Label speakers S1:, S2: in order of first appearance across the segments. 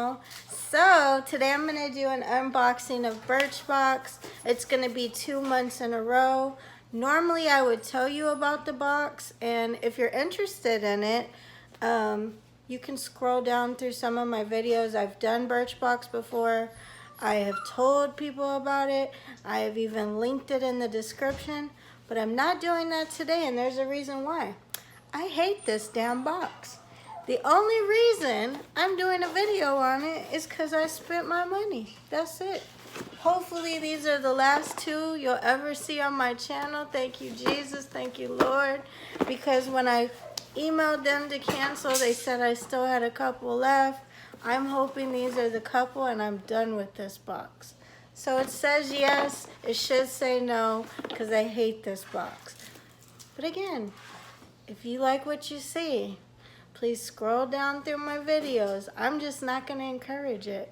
S1: channel. So today I'm going to do an unboxing of Birchbox. It's going to be 2 months in a row. Normally I would tell you about the box, and if you're interested in it, you can scroll down through some of my videos. I've done Birchbox before. I have told people about it. I have even linked it in the description, but I'm not doing that today, and there's a reason why. I hate this damn box. The only reason I'm doing a video on it is because I spent my money. That's it. Hopefully these are the last 2 you'll ever see on my channel. Thank you, Jesus. Thank you, Lord. Because when I emailed them to cancel, they said I still had a couple left. I'm hoping these are the couple and I'm done with this box. So it says yes. It should say no because I hate this box. But again, if you like what you see, please scroll down through my videos. I'm just not going to encourage it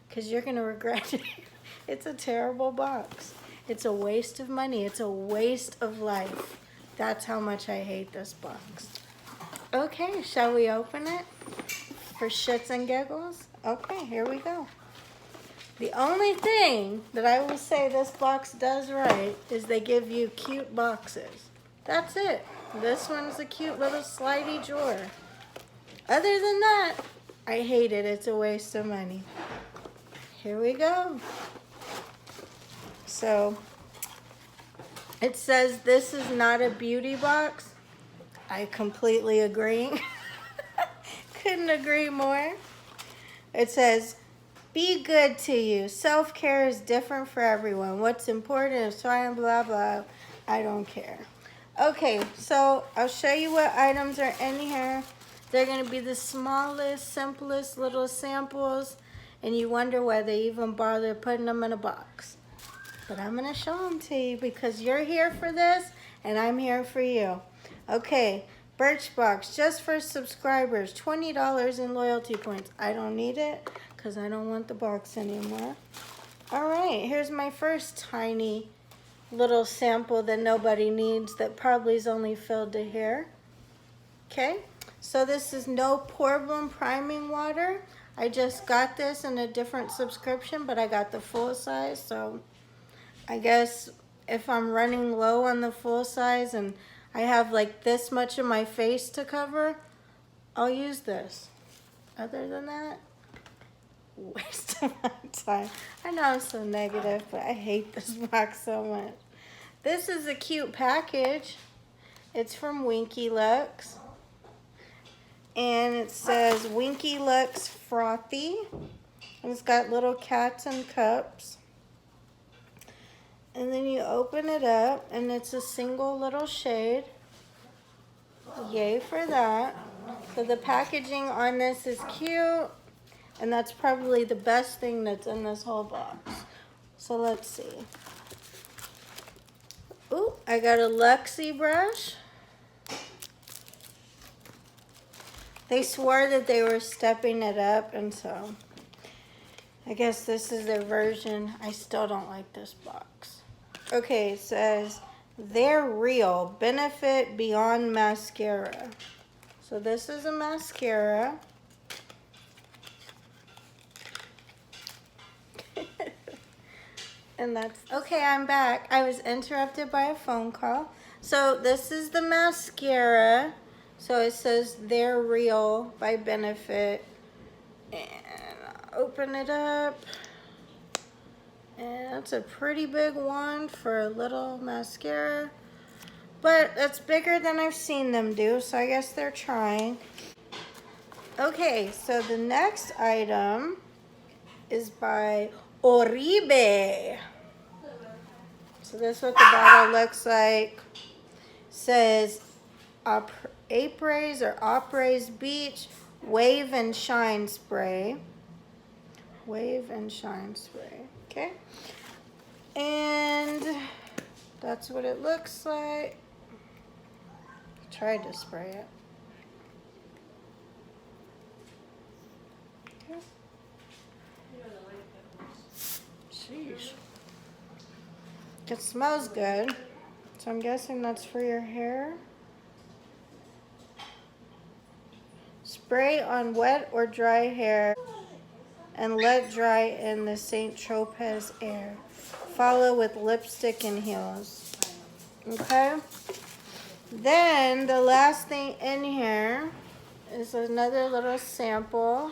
S1: because you're going to regret it. It's a terrible box. It's a waste of money. It's a waste of life. That's how much I hate this box. Okay, shall we open it for shits and giggles? Okay, here we go. The only thing that I will say this box does right is they give you cute boxes. That's it. This one's a cute little slidey drawer. Other than that, I hate it. It's a waste of money. Here we go. So, it says this is not a beauty box. I completely agree. Couldn't agree more. It says, be good to you. Self-care is different for everyone. What's important is trying blah, blah. I don't care. Okay, so I'll show you what items are in here. They're going to be the smallest, simplest little samples, and you wonder why they even bother putting them in a box. But I'm going to show them to you because you're here for this, and I'm here for you. Okay, Birchbox, just for subscribers, $20 in loyalty points. I don't need it because I don't want the box anymore. All right, here's my first tiny little sample that nobody needs that probably is only filled to here. Okay. So this is no problem priming water. I just got this in a different subscription, but I got the full size. So I guess if I'm running low on the full size and I have like this much of my face to cover, I'll use this. Other than that, waste of my time. I know I'm so negative, but I hate this box so much. This is a cute package. It's from Winky Lux. And it says Winky Lux Frothy. And it's got little cats and cups. And then you open it up and it's a single little shade. Yay for that. So the packaging on this is cute. And that's probably the best thing that's in this whole box. So let's see. Ooh, I got a Luxie brush. They swore that they were stepping it up, and so I guess this is their version. I still don't like this box. Okay, it says, they're real. Benefit Beyond Mascara. So this is a mascara. And that's, okay, I'm back. I was interrupted by a phone call. So this is the mascara. So it says They're Real by Benefit. And open it up. And it's a pretty big one for a little mascara. But it's bigger than I've seen them do, so I guess they're trying. Okay, so the next item is by Oribe. So this is what the bottle looks like. Says Apres or Apres Beach Wave and Shine Spray. Wave and Shine Spray. Okay. And that's what it looks like. I tried to spray it. Okay. Sheesh. It smells good. So I'm guessing that's for your hair. Spray on wet or dry hair. and let dry in the St. Tropez air. Follow with lipstick and heels. Okay? Then the last thing in here is another little sample.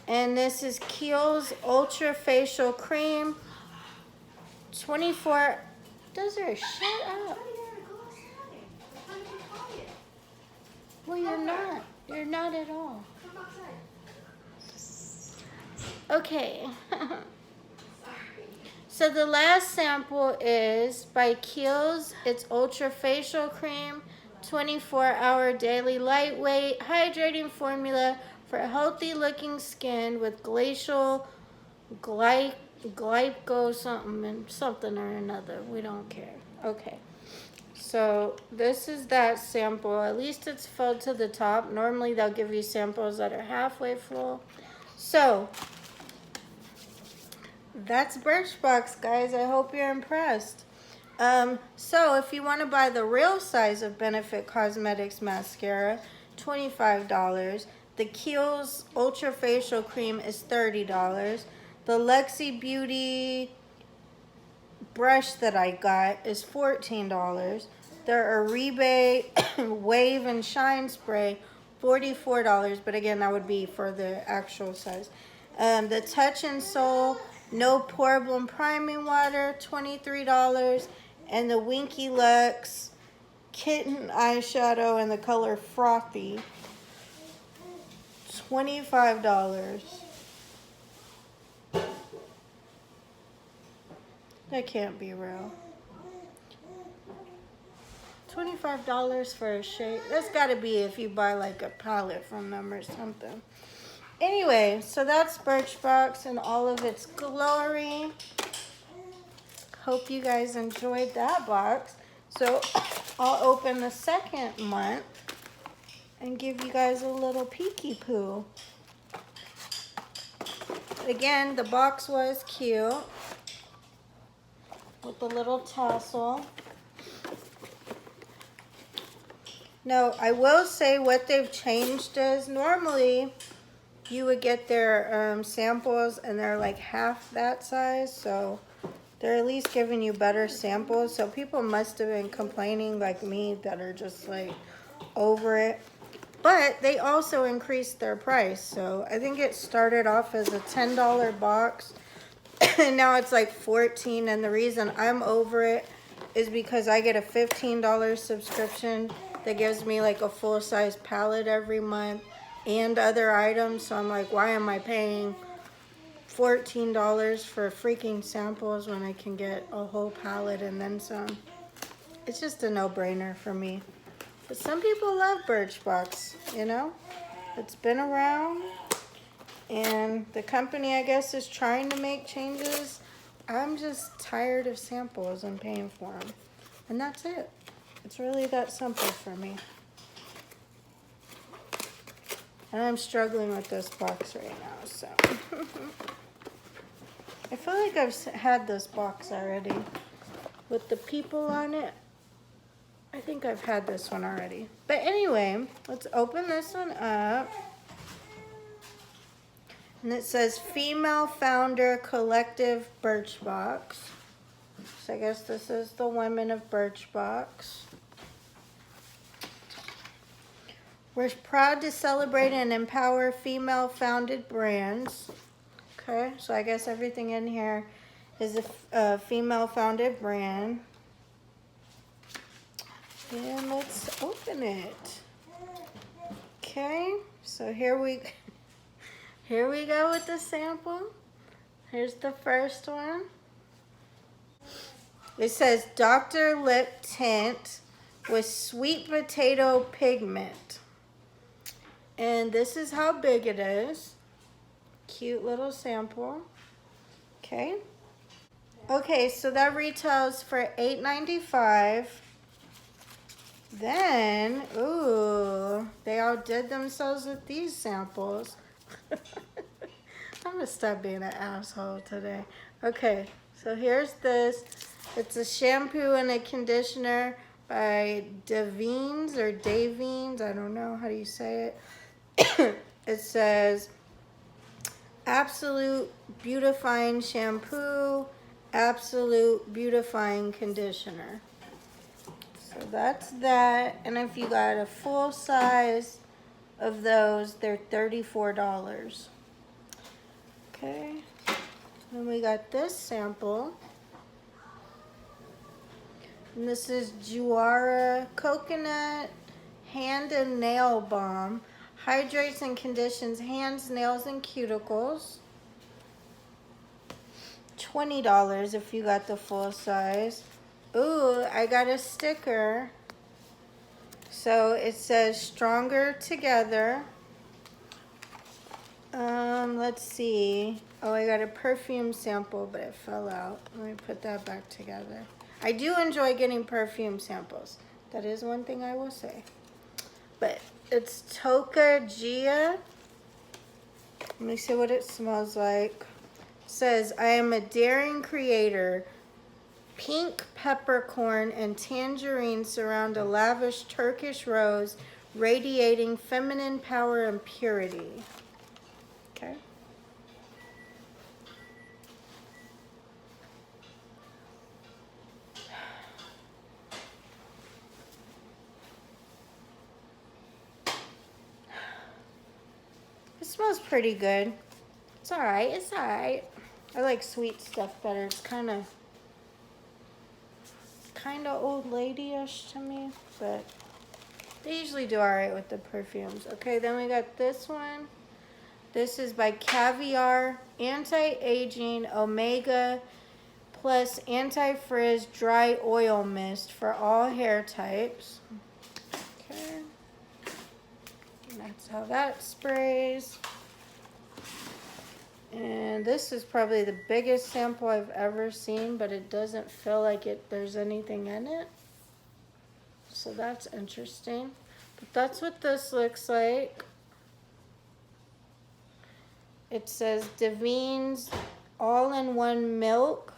S1: And this is Kiehl's Ultra Facial Cream. 24. Desiree, shut up. Well, you're not. You're not at all. Okay. So the last sample is by Kiehl's. It's Ultra Facial Cream, 24-hour daily lightweight hydrating formula for healthy looking skin with glacial glyco something or another. We don't care. Okay. So this is that sample. At least it's filled to the top. Normally they'll give you samples that are halfway full. So that's Birchbox, guys. I hope you're impressed. So if you want to buy the real size of Benefit Cosmetics mascara, $25. The Kiehl's Ultra Facial Cream is $30. The Lexi Beauty brush that I got is $14. The Aribe Wave and Shine Spray, $44. But again, that would be for the actual size. The Touch and Soul No Problem Priming Water, $23. And the Winky Lux Kitten Eyeshadow in the color Frothy, $25. That can't be real. $25 for a shade. That's gotta be if you buy like a palette from them or something. Anyway, so that's Birchbox in all of its glory. Hope you guys enjoyed that box. So I'll open the second month and give you guys a little peeky poo. Again, the box was cute with the little tassel. Now, I will say what they've changed is normally you would get their samples and they're like half that size, so they're at least giving you better samples. So people must have been complaining like me that are just like over it. But they also increased their price. So I think it started off as a $10 box and now it's like $14. And the reason I'm over it is because I get a $15 subscription that gives me like a full-size palette every month and other items. So I'm like, why am I paying $14 for freaking samples when I can get a whole palette and then some? It's just a no-brainer for me. But some people love Birchbox, you know? It's been around and the company, I guess, is trying to make changes. I'm just tired of samples and paying for them. And that's it. It's really that simple for me. And I'm struggling with this box right now, so. I feel like I've had this box already with the people on it. I think I've had this one already. But anyway, let's open this one up. And it says Female Founder Collective Birchbox. So I guess this is the women of Birchbox. We're proud to celebrate and empower female-founded brands. Okay, so I guess everything in here is a female-founded brand. And let's open it. Okay, so here we go with the sample. Here's the first one. It says Dr. Lip Tint with Sweet Potato Pigment. And this is how big it is. Cute little sample. Okay. Okay, so that retails for $8.95. Then, ooh, they outdid themselves with these samples. I'm gonna stop being an asshole today. Okay, so here's this. It's a shampoo and a conditioner by Davines or Davines. I don't know how do you say it. It says Absolute Beautifying Shampoo, Absolute Beautifying Conditioner. So that's that. And if you got a full size of those, they're $34. Okay. Then we got this sample. And this is Juara Coconut Hand and Nail Balm. Hydrates and conditions hands, nails, and cuticles. $20 if you got the full size. Ooh, I got a sticker. So it says Stronger Together. Let's see. Oh, I got a perfume sample, but it fell out. Let me put that back together. I do enjoy getting perfume samples. That is one thing I will say. But it's Toka Gia. Let me see what it smells like. It says, I am a daring creator. Pink peppercorn and tangerine surround a lavish Turkish rose, radiating feminine power and purity. Okay. It smells pretty good. It's alright, it's alright. I like sweet stuff better. It's kind of old lady-ish to me, but they usually do alright with the perfumes. Okay, then we got this one. This is by Caviar Anti-Aging Omega Plus Anti-Frizz Dry Oil Mist for all hair types. Okay. And that's how that sprays. And this is probably the biggest sample I've ever seen, but it doesn't feel like there's anything in it. So that's interesting. But that's what this looks like. It says Davines All-in-One Milk,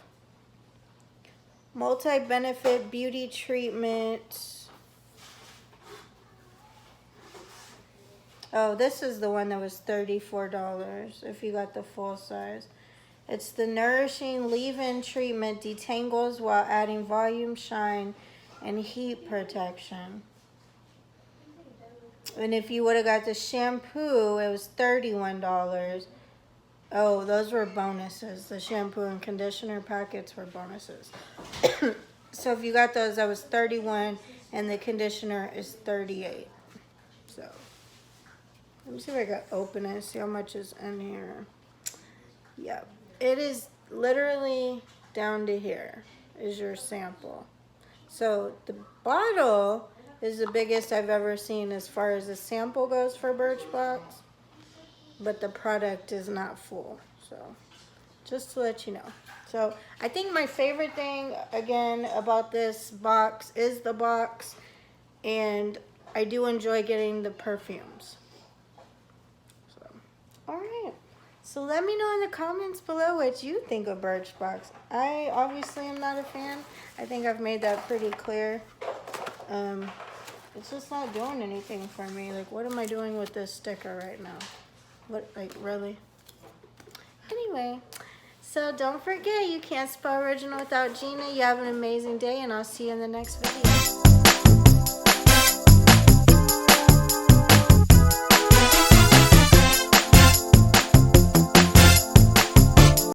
S1: Multi-Benefit Beauty Treatment. Oh, this is the one that was $34 if you got the full size. It's the Nourishing Leave-In Treatment, detangles while adding volume, shine, and heat protection. And if you would have got the shampoo, it was $31. Oh, those were bonuses. The shampoo and conditioner packets were bonuses. So if you got those, that was $31, and the conditioner is $38. So let me see if I can open it, see how much is in here. Yep, it is literally down to here is your sample. So the bottle is the biggest I've ever seen as far as the sample goes for Birchbox, but the product is not full. So just to let you know. So I think my favorite thing again about this box is the box, and I do enjoy getting the perfumes. So all right, so let me know in the comments below what you think of Birchbox. I obviously am not a fan. I think I've made that pretty clear. It's just not doing anything for me. Like, what am I doing with this sticker right now? What, like, really? Anyway, so don't forget, you can't spell original without Gina. You have an amazing day, and I'll see you in the next video.